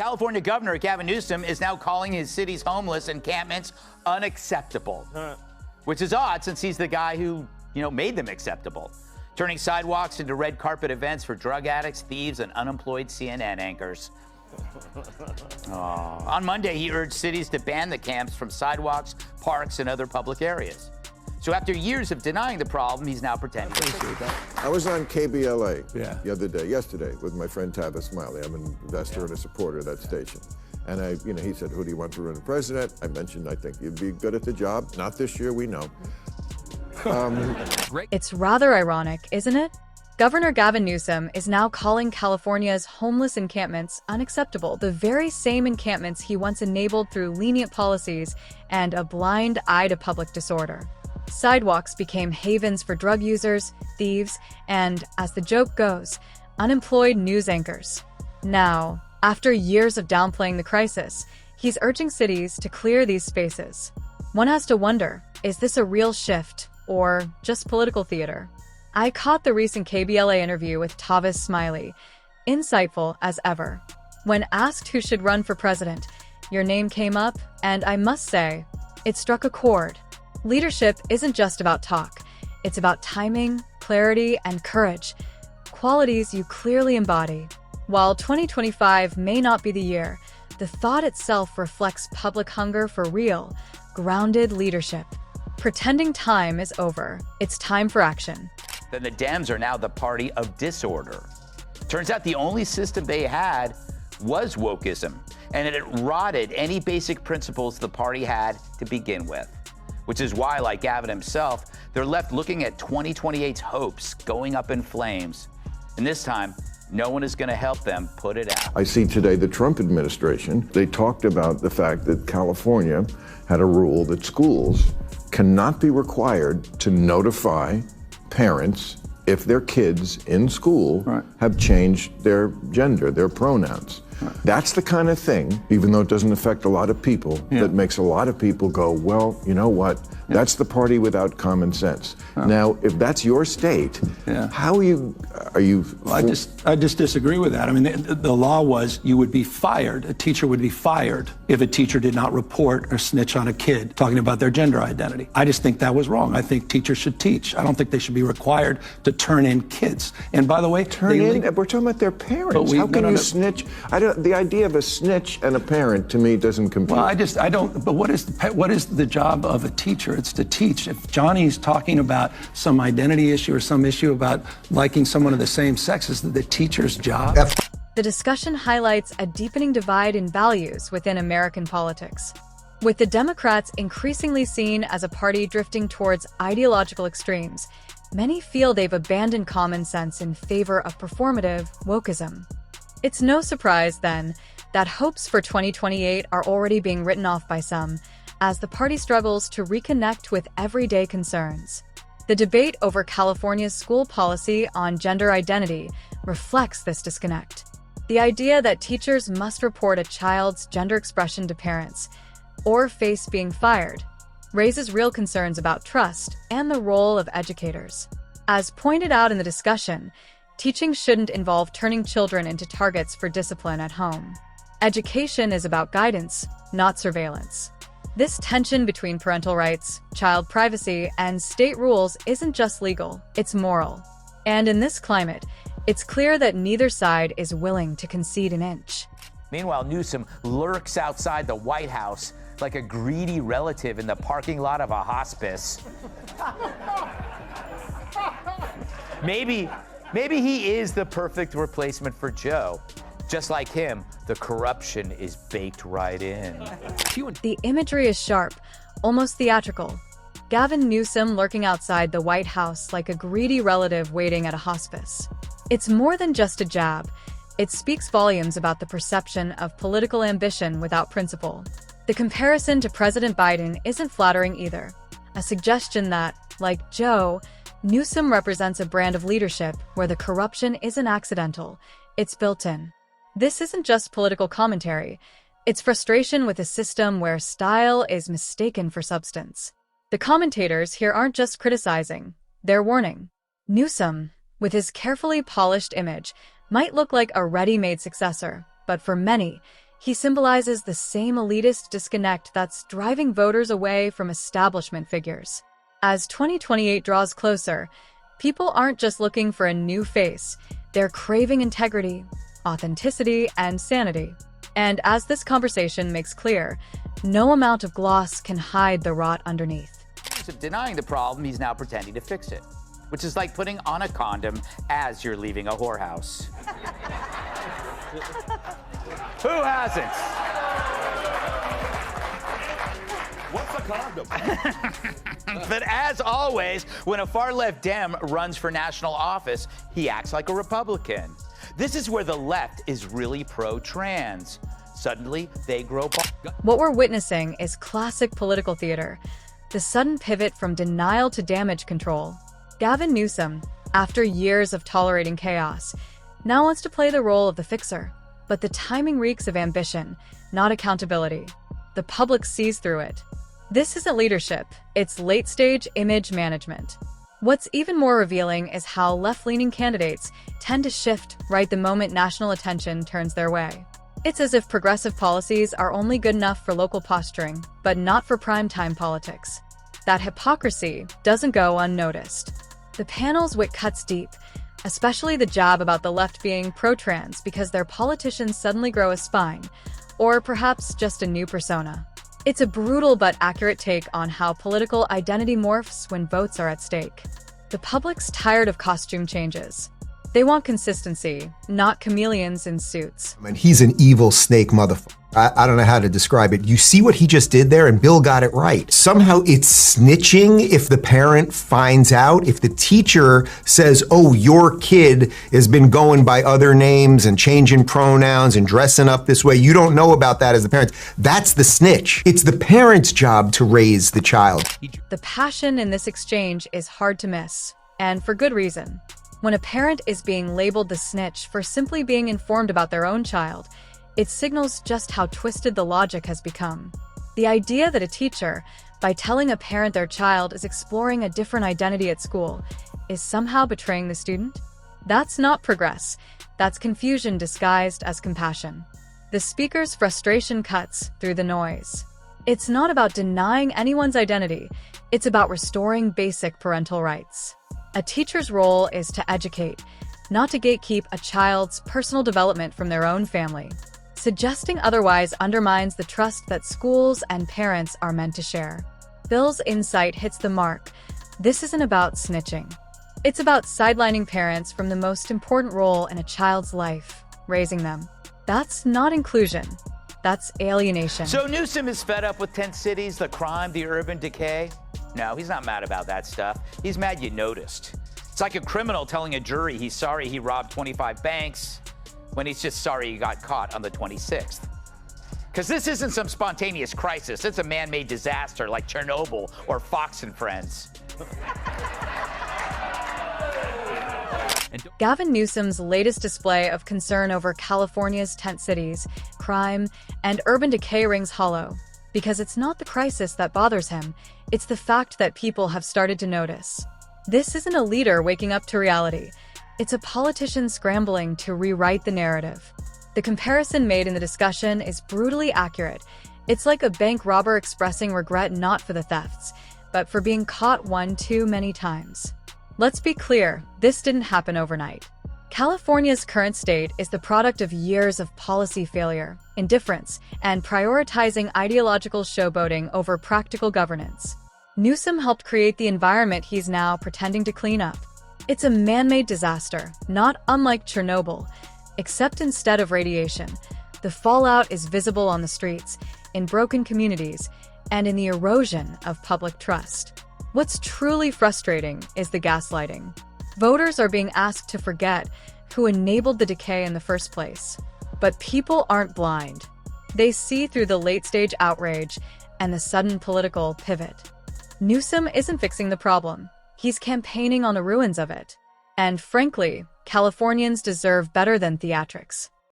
California Governor Gavin Newsom is now calling his city's homeless encampments unacceptable, which is odd since he's the guy who, made them acceptable, turning sidewalks into red carpet events for drug addicts, thieves, and unemployed CNN anchors. On Monday, he urged cities to ban the camps from sidewalks, parks, and other public areas. So after years of denying the problem, he's now pretending. I was on KBLA yesterday, with my friend Tavis Smiley. I'm an investor and a supporter of that station. And he said, who do you want to run for president? I mentioned, I think you'd be good at the job. Not this year, we know. It's rather ironic, isn't it? Governor Gavin Newsom is now calling California's homeless encampments unacceptable, the very same encampments he once enabled through lenient policies and a blind eye to public disorder. Sidewalks became havens for drug users, thieves, and, as the joke goes, unemployed news anchors. Now, after years of downplaying the crisis, he's urging cities to clear these spaces. One has to wonder, is this a real shift or just political theater? I caught the recent KBLA interview with Tavis Smiley, insightful as ever. When asked who should run for president, your name came up, and I must say, it struck a chord. Leadership isn't just about talk. It's about timing, clarity, and courage, qualities you clearly embody. While 2025 may not be the year, the thought itself reflects public hunger for real, grounded leadership. Pretending time is over. It's time for action. Then the Dems are now the party of disorder. Turns out the only system they had was wokeism, and it rotted any basic principles the party had to begin with. Which is why, like Gavin himself, they're left looking at 2028's hopes going up in flames. And this time, no one is going to help them put it out. I see today the Trump administration, they talked about the fact that California had a rule that schools cannot be required to notify parents if their kids in school have changed their gender, their pronouns. That's the kind of thing, even though it doesn't affect a lot of people, that makes a lot of people go, well, you know what? That's the party without common sense. Now, if that's your state, how are you? Well, I just disagree with that. I mean, the law was you would be fired. A teacher would be fired if a teacher did not report or snitch on a kid talking about their gender identity. I just think that was wrong. I think teachers should teach. I don't think they should be required to turn in kids. And by the way, we're talking about their parents. How can you snitch? The idea of a snitch and a parent to me doesn't compute. Well, I don't. But what is the job of a teacher? It's to teach. If Johnny's talking about some identity issue or some issue about liking someone of the same sex, is the teacher's job. The discussion highlights a deepening divide in values within American politics. With the Democrats increasingly seen as a party drifting towards ideological extremes, many feel they've abandoned common sense in favor of performative wokeism. It's no surprise, then, that hopes for 2028 are already being written off by some, as the party struggles to reconnect with everyday concerns. The debate over California's school policy on gender identity reflects this disconnect. The idea that teachers must report a child's gender expression to parents, or face being fired, raises real concerns about trust and the role of educators. As pointed out in the discussion, teaching shouldn't involve turning children into targets for discipline at home. Education is about guidance, not surveillance. This tension between parental rights, child privacy, and state rules isn't just legal, it's moral. And in this climate, it's clear that neither side is willing to concede an inch. Meanwhile, Newsom lurks outside the White House like a greedy relative in the parking lot of a hospice. Maybe he is the perfect replacement for Joe. Just like him, the corruption is baked right in. The imagery is sharp, almost theatrical. Gavin Newsom lurking outside the White House like a greedy relative waiting at a hospice. It's more than just a jab. It speaks volumes about the perception of political ambition without principle. The comparison to President Biden isn't flattering either. A suggestion that, like Joe, Newsom represents a brand of leadership where the corruption isn't accidental, it's built in. This isn't just political commentary. It's frustration with a system where style is mistaken for substance. The commentators here aren't just criticizing, they're warning. Newsom, with his carefully polished image, might look like a ready-made successor, but for many, He symbolizes the same elitist disconnect that's driving voters away from establishment figures. As 2028 draws closer, people aren't just looking for a new face, they're craving integrity, authenticity, and sanity. And as this conversation makes clear, no amount of gloss can hide the rot underneath. Instead of denying the problem, he's now pretending to fix it, which is like putting on a condom as you're leaving a whorehouse. Who hasn't? What's a condom? But as always, when a far-left Dem runs for national office, he acts like a Republican. This is where the left is really pro-trans. Suddenly, they grow. What we're witnessing is classic political theater, the sudden pivot from denial to damage control. Gavin Newsom, after years of tolerating chaos, now wants to play the role of the fixer. But the timing reeks of ambition, not accountability. The public sees through it. This isn't leadership, it's late-stage image management. What's even more revealing is how left-leaning candidates tend to shift right the moment national attention turns their way. It's as if progressive policies are only good enough for local posturing, but not for primetime politics. That hypocrisy doesn't go unnoticed. The panel's wit cuts deep, especially the jab about the left being pro-trans because their politicians suddenly grow a spine, or perhaps just a new persona. It's a brutal but accurate take on how political identity morphs when votes are at stake. The public's tired of costume changes. They want consistency, not chameleons in suits. And he's an evil snake motherfucker. I don't know how to describe it. You see what he just did there, and Bill got it right. Somehow it's snitching if the parent finds out. If the teacher says, oh, your kid has been going by other names and changing pronouns and dressing up this way, you don't know about that as the parent. That's the snitch. It's the parent's job to raise the child. The passion in this exchange is hard to miss, and for good reason. When a parent is being labeled the snitch for simply being informed about their own child, it signals just how twisted the logic has become. The idea that a teacher, by telling a parent their child is exploring a different identity at school, is somehow betraying the student? That's not progress. That's confusion disguised as compassion. The speaker's frustration cuts through the noise. It's not about denying anyone's identity. It's about restoring basic parental rights. A teacher's role is to educate, not to gatekeep a child's personal development from their own family. Suggesting otherwise undermines the trust that schools and parents are meant to share. Bill's insight hits the mark. This isn't about snitching. It's about sidelining parents from the most important role in a child's life, raising them. That's not inclusion. That's alienation. So Newsom is fed up with tent cities, the crime, the urban decay? No, he's not mad about that stuff. He's mad you noticed. It's like a criminal telling a jury he's sorry he robbed 25 banks when he's just sorry he got caught on the 26th. Because this isn't some spontaneous crisis. It's a man-made disaster like Chernobyl or Fox and Friends. Gavin Newsom's latest display of concern over California's tent cities, crime, and urban decay rings hollow. Because it's not the crisis that bothers him, it's the fact that people have started to notice. This isn't a leader waking up to reality. It's a politician scrambling to rewrite the narrative. The comparison made in the discussion is brutally accurate. It's like a bank robber expressing regret not for the thefts, but for being caught one too many times. Let's be clear, this didn't happen overnight. California's current state is the product of years of policy failure, indifference, and prioritizing ideological showboating over practical governance. Newsom helped create the environment he's now pretending to clean up. It's a man-made disaster, not unlike Chernobyl, except instead of radiation, the fallout is visible on the streets, in broken communities, and in the erosion of public trust. What's truly frustrating is the gaslighting. Voters are being asked to forget who enabled the decay in the first place. But people aren't blind. They see through the late-stage outrage and the sudden political pivot. Newsom isn't fixing the problem. He's campaigning on the ruins of it. And frankly, Californians deserve better than theatrics.